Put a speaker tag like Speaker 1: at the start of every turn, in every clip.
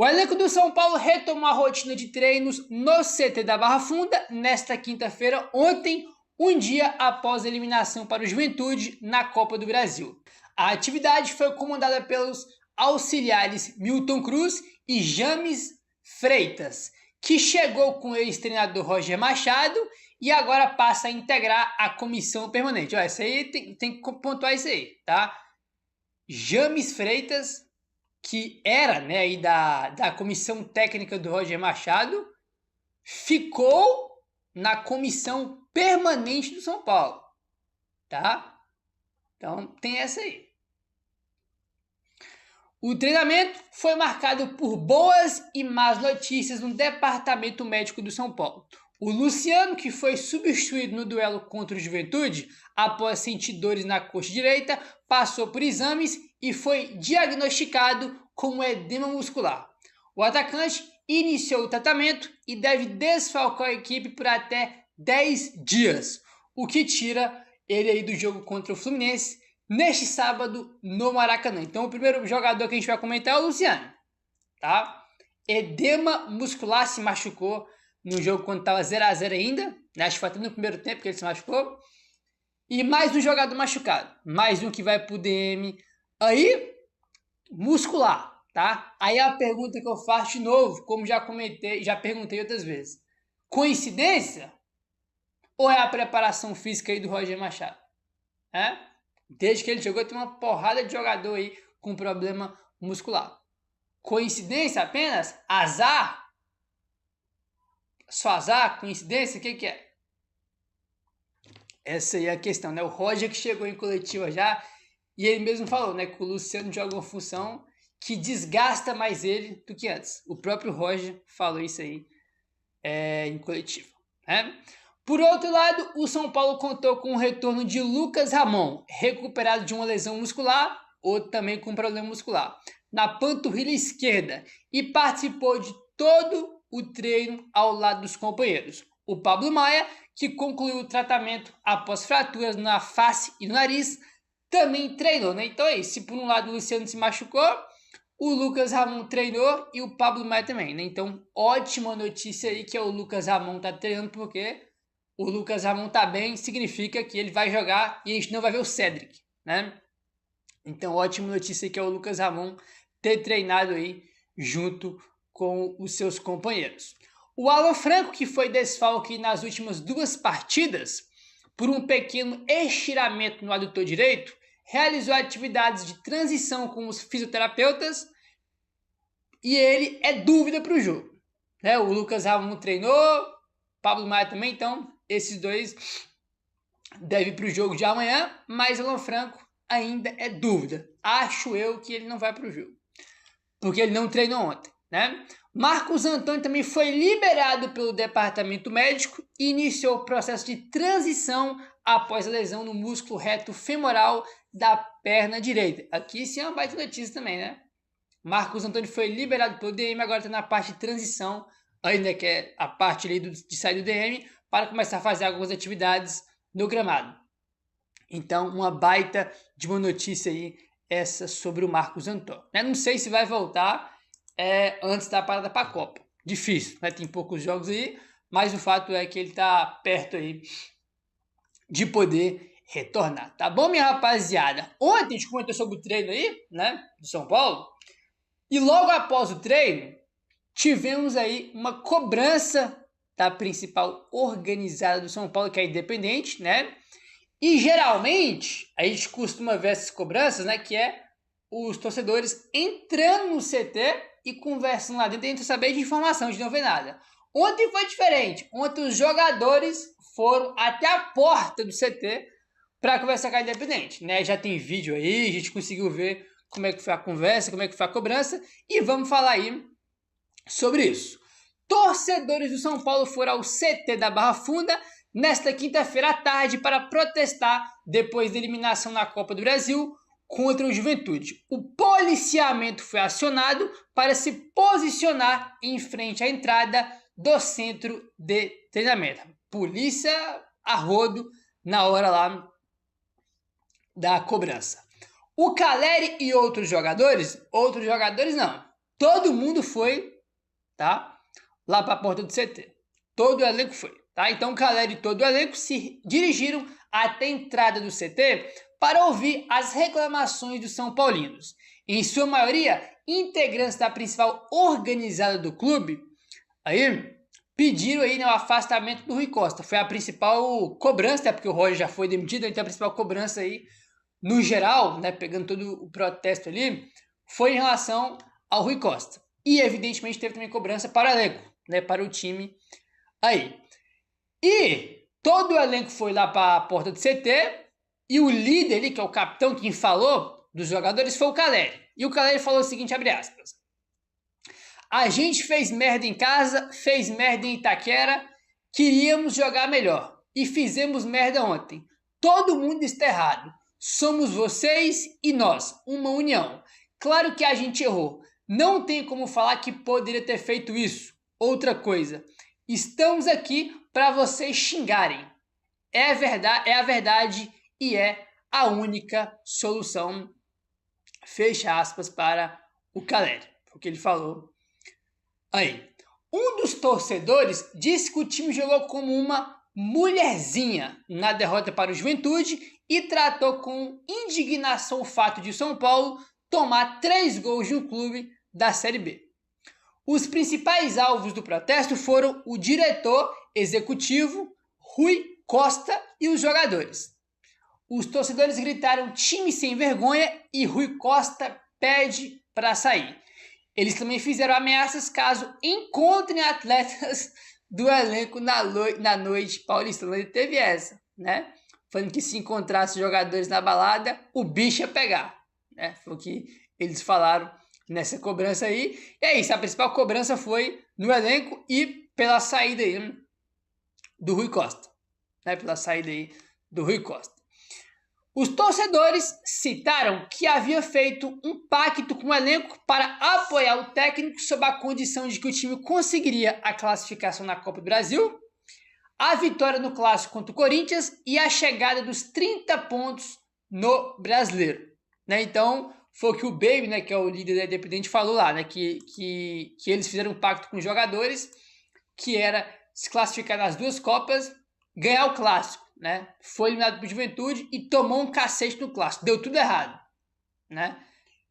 Speaker 1: O elenco do São Paulo retomou a rotina de treinos no CT da Barra Funda nesta quinta-feira, ontem, um dia após a eliminação para o Juventude na Copa do Brasil. A atividade foi comandada pelos auxiliares Milton Cruz e James Freitas, que chegou com o ex-treinador Roger Machado e agora passa a integrar a comissão permanente. Olha, isso aí tem que pontuar isso aí, tá? James Freitas, que era, né, aí da comissão técnica do Roger Machado, ficou na comissão permanente do São Paulo, tá? Então tem essa aí. O treinamento foi marcado por boas e más notícias no departamento médico do São Paulo. O Luciano, que foi substituído no duelo contra o Juventude após sentir dores na coxa direita, passou por exames e foi diagnosticado com edema muscular. O atacante iniciou o tratamento e deve desfalcar a equipe por até 10 dias, o que tira ele aí do jogo contra o Fluminense neste sábado no Maracanã. Então o primeiro jogador que a gente vai comentar é o Luciano, tá? Edema muscular, se machucou no jogo quando estava 0-0 ainda, né? Acho que foi até no primeiro tempo que ele se machucou. E mais um jogador machucado, mais um que vai pro DM aí, muscular, tá? Aí a pergunta que eu faço de novo, como já comentei, já perguntei outras vezes. Coincidência? Ou é a preparação física aí do Roger Machado? É? Desde que ele jogou, tem uma porrada de jogador aí com problema muscular. Coincidência apenas? Azar? Só azar? Coincidência? O que é? Essa aí é a questão, né? O Roger que chegou em coletiva já, e ele mesmo falou, né, que o Luciano joga uma função que desgasta mais ele do que antes. O próprio Roger falou isso aí em coletiva, né? Por outro lado, o São Paulo contou com o retorno de Lucas Ramon, recuperado de uma lesão muscular, ou também com problema muscular, na panturrilha esquerda, e participou de todo o treino ao lado dos companheiros. O Pablo Maia, que concluiu o tratamento após fraturas na face e no nariz, também treinou, né? Então é isso, se por um lado o Luciano se machucou, o Lucas Ramon treinou e o Pablo Maia também, né? Então, ótima notícia aí que o Lucas Ramon tá treinando, porque o Lucas Ramon tá bem, significa que ele vai jogar e a gente não vai ver o Cedric, né? Então, ótima notícia que é o Lucas Ramon ter treinado aí junto com os seus companheiros. O Alan Franco, que foi desfalque nas últimas 2 partidas por um pequeno estiramento no adutor direito, realizou atividades de transição com os fisioterapeutas e ele é dúvida para o jogo, né? O Lucas Ramon treinou, Pablo Maia também, então esses dois devem ir para o jogo de amanhã, mas o Alan Franco ainda é dúvida. Acho eu que ele não vai para o jogo, porque ele não treinou ontem, né? Marcos Antônio também foi liberado pelo departamento médico e iniciou o processo de transição após a lesão no músculo reto femoral da perna direita. Aqui sim é uma baita notícia também, né? Marcos Antônio foi liberado pelo DM, agora está na parte de transição, ainda que é a parte ali de sair do DM, para começar a fazer algumas atividades no gramado. Então, uma baita de uma notícia aí, essa sobre o Marcos Antônio. Não sei se vai voltar antes da parada para a Copa. Difícil, né? Tem poucos jogos aí, mas o fato é que ele está perto aí de poder retornar. Tá bom, minha rapaziada? Ontem a gente comentou sobre o treino aí, né, do São Paulo, e logo após o treino, tivemos aí uma cobrança da principal organizada do São Paulo, que é independente, né? E geralmente a gente costuma ver essas cobranças, né? Que é os torcedores entrando no CT e conversando lá dentro, dentro saber de informação, a gente não vê nada. Ontem foi diferente. Ontem os jogadores foram até a porta do CT para conversar com a Independente, né? Já tem vídeo aí, a gente conseguiu ver como é que foi a conversa, como é que foi a cobrança, e vamos falar aí sobre isso. Torcedores do São Paulo foram ao CT da Barra Funda nesta quinta-feira à tarde para protestar depois da eliminação na Copa do Brasil contra o Juventude. O policiamento foi acionado para se posicionar em frente à entrada do centro de treinamento. Polícia a rodo na hora lá da cobrança. O Caleri e outros jogadores não, todo mundo foi, tá? Lá para a porta do CT. Todo o elenco foi, tá? Então o Caleri e todo o elenco se dirigiram até a entrada do CT para ouvir as reclamações dos São Paulinos. Em sua maioria, integrantes da principal organizada do clube, aí pediram aí, né, o afastamento do Rui Costa. Foi a principal cobrança, né, porque o Roger já foi demitido, então a principal cobrança aí, no geral, né, pegando todo o protesto ali, foi em relação ao Rui Costa. E, evidentemente, teve também cobrança para o elenco, né, para o time aí. E todo o elenco foi lá para a porta do CT, e o líder ali, que é o capitão, quem falou dos jogadores, foi o Caleri. E o Caleri falou o seguinte, abre aspas: a gente fez merda em casa, fez merda em Itaquera, queríamos jogar melhor e fizemos merda ontem. Todo mundo está errado. Somos vocês e nós, uma união. Claro que a gente errou. Não tem como falar que poderia ter feito isso. Outra coisa, estamos aqui para vocês xingarem. É a verdade e é a única solução. Fecha aspas para o Caleri. Foi o que ele falou aí. Um dos torcedores disse que o time jogou como uma mulherzinha na derrota para o Juventude e tratou com indignação o fato de o São Paulo tomar 3 gols de um clube da Série B. Os principais alvos do protesto foram o diretor executivo, Rui Costa, e os jogadores. Os torcedores gritaram time sem vergonha e Rui Costa pede para sair. Eles também fizeram ameaças caso encontrem atletas do elenco na noite paulistana. Ele teve essa, né? Falando que se encontrasse jogadores na balada, o bicho ia pegar, né? Foi o que eles falaram nessa cobrança aí. E é isso, a principal cobrança foi no elenco e pela saída aí do Rui Costa, né? Pela saída aí do Rui Costa. Os torcedores citaram que havia feito um pacto com o elenco para apoiar o técnico sob a condição de que o time conseguiria a classificação na Copa do Brasil, a vitória no Clássico contra o Corinthians e a chegada dos 30 pontos no Brasileiro, né? Então, foi o que o Baby, né, que é o líder da Independente, falou lá, né, que eles fizeram um pacto com os jogadores, que era se classificar nas 2 Copas, ganhar o Clássico, né? Foi eliminado por Juventude e tomou um cacete no Clássico. Deu tudo errado, né?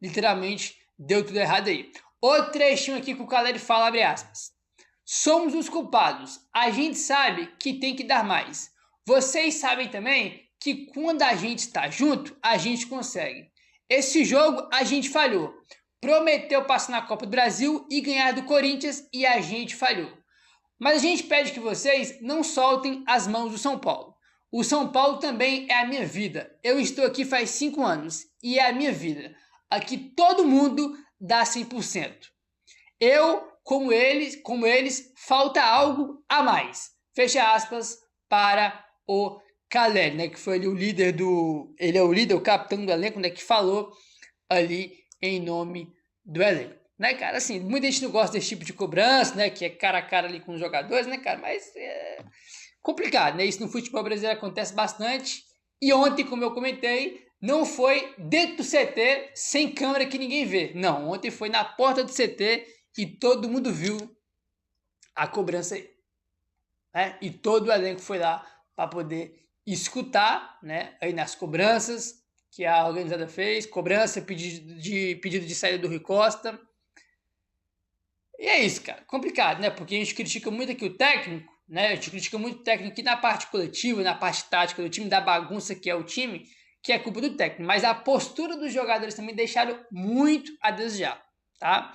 Speaker 1: Literalmente, deu tudo errado aí. Outro trechinho aqui que o Caleri fala, abre aspas: somos os culpados. A gente sabe que tem que dar mais. Vocês sabem também que quando a gente está junto, a gente consegue. Esse jogo a gente falhou. Prometeu passar na Copa do Brasil e ganhar do Corinthians e a gente falhou. Mas a gente pede que vocês não soltem as mãos do São Paulo. O São Paulo também é a minha vida. Eu estou aqui faz 5 anos e é a minha vida. Aqui todo mundo dá 100%. Eu, como eles, falta algo a mais. Fecha aspas para o Caleri, né, que foi ali o líder do... Ele é o líder, o capitão do elenco, né, que falou ali em nome do elenco. Né, cara, assim, muita gente não gosta desse tipo de cobrança, né, que é cara a cara ali com os jogadores, né, cara, mas é complicado, né, isso no futebol brasileiro acontece bastante, e ontem, como eu comentei, não foi dentro do CT, sem câmera que ninguém vê, não, ontem foi na porta do CT e todo mundo viu a cobrança aí, né, e todo o elenco foi lá para poder escutar, né, aí nas cobranças que a organizada fez, cobrança, pedido de saída do Rui Costa. E é isso, cara, complicado, né? Porque a gente critica muito aqui o técnico, né? A gente critica muito o técnico aqui na parte coletiva, na parte tática do time, da bagunça que é o time, que é culpa do técnico. Mas a postura dos jogadores também deixaram muito a desejar, tá?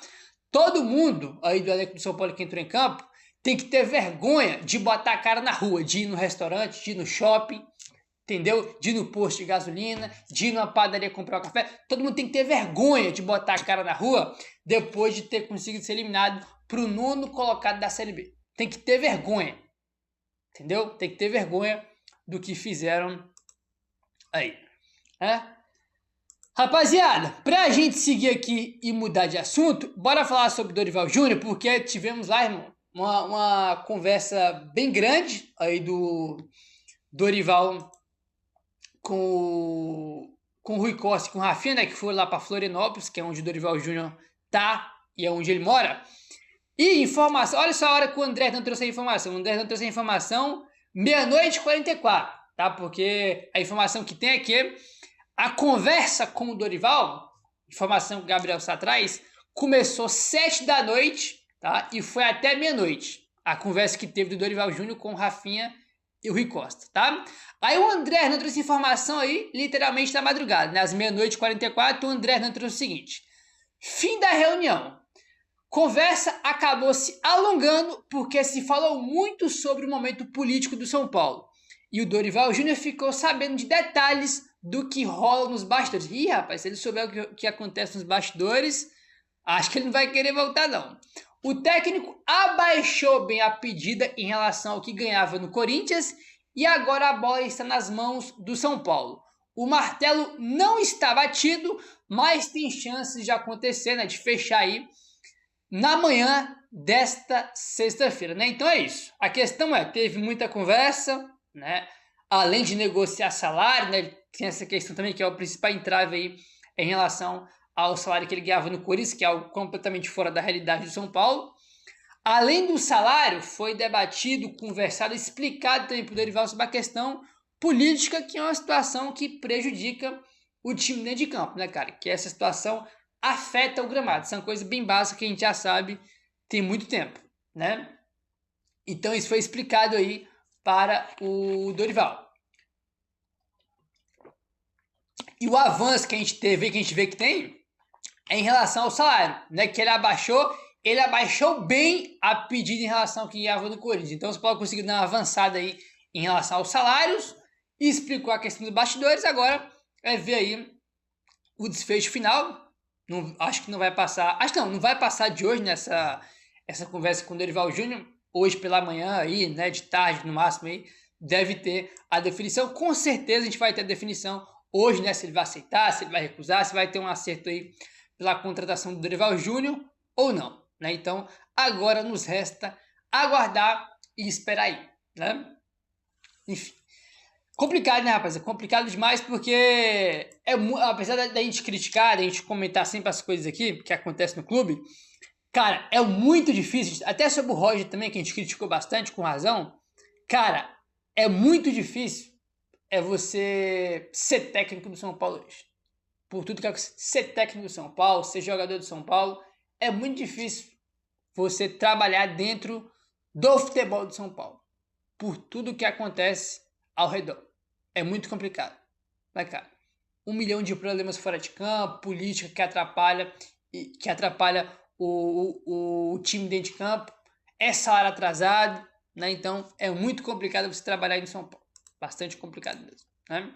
Speaker 1: Todo mundo aí do elenco do São Paulo que entrou em campo tem que ter vergonha de botar a cara na rua, de ir no restaurante, de ir no shopping, entendeu? De ir no posto de gasolina, de ir numa padaria comprar um café. Todo mundo tem que ter vergonha de botar a cara na rua depois de ter conseguido ser eliminado para o 9º colocado da Série B. Tem que ter vergonha, entendeu? Tem que ter vergonha do que fizeram aí, né? Rapaziada, pra gente seguir aqui e mudar de assunto, bora falar sobre Dorival Júnior, porque tivemos lá, irmão, uma conversa bem grande aí do Dorival com o Rui Costa e com o Rafinha, né, que foram lá para Florianópolis, que é onde o Dorival Júnior tá e é onde ele mora. E informação, olha só a hora que o André não trouxe a informação. O André não trouxe a informação 00:44, tá? Porque a informação que tem é que a conversa com o Dorival, informação que o Gabriel está atrás, começou 7 da noite, tá? E foi até meia-noite. A conversa que teve do Dorival Júnior com o Rafinha e o Rui Costa, tá? Aí o André não trouxe informação aí, literalmente na madrugada, né? Às 00:44, o André não trouxe o seguinte: fim da reunião. Conversa acabou se alongando porque se falou muito sobre o momento político do São Paulo. E o Dorival Júnior ficou sabendo de detalhes do que rola nos bastidores. Ih, rapaz, se ele souber o que acontece nos bastidores, acho que ele não vai querer voltar, não. O técnico abaixou bem a pedida em relação ao que ganhava no Corinthians e agora a bola está nas mãos do São Paulo. O martelo não está batido, mas tem chances de acontecer, né, de fechar aí na manhã desta sexta-feira, né? Então é isso. A questão é, teve muita conversa, né? Além de negociar salário, né? Tem essa questão também que é o principal entrave aí em relação ao salário que ele ganhava no Corinthians, que é algo completamente fora da realidade do São Paulo. Além do salário, foi debatido, conversado, explicado também para o Dorival sobre a questão política, que é uma situação que prejudica o time dentro de campo, né, cara? Que essa situação afeta o gramado. Isso é uma coisa bem básica que a gente já sabe tem muito tempo, né? Então isso foi explicado aí para o Dorival. E o avanço que a gente teve, que a gente vê que tem, é em relação ao salário, né? Que ele abaixou bem a pedida em relação ao que ganhava no Corinthians. Então você pode conseguir dar uma avançada aí em relação aos salários e explicou a questão dos bastidores. Agora é ver aí o desfecho final. Não, acho que não vai passar. Acho que não vai passar de hoje essa conversa com o Dorival Júnior. Hoje pela manhã aí, né? De tarde no máximo aí, deve ter a definição. Com certeza a gente vai ter a definição hoje, né? Se ele vai aceitar, se ele vai recusar, se vai ter um acerto aí pela contratação do Dorival Júnior ou não, né? Então agora nos resta aguardar e esperar aí, né? Enfim. Complicado, né, rapaz? É complicado demais porque apesar da gente criticar, da gente comentar sempre as coisas aqui que acontecem no clube, cara, é muito difícil, até sobre o Roger também, que a gente criticou bastante, com razão, cara, é muito difícil você ser técnico do São Paulo hoje. Por tudo que é ser técnico do São Paulo, ser jogador do São Paulo, é muito difícil você trabalhar dentro do futebol do São Paulo. Por tudo que acontece ao redor. É muito complicado. Mas, cara, 1 milhão de problemas fora de campo, política que atrapalha o time dentro de campo, é salário atrasado, né? Então é muito complicado você trabalhar em São Paulo. Bastante complicado mesmo, né?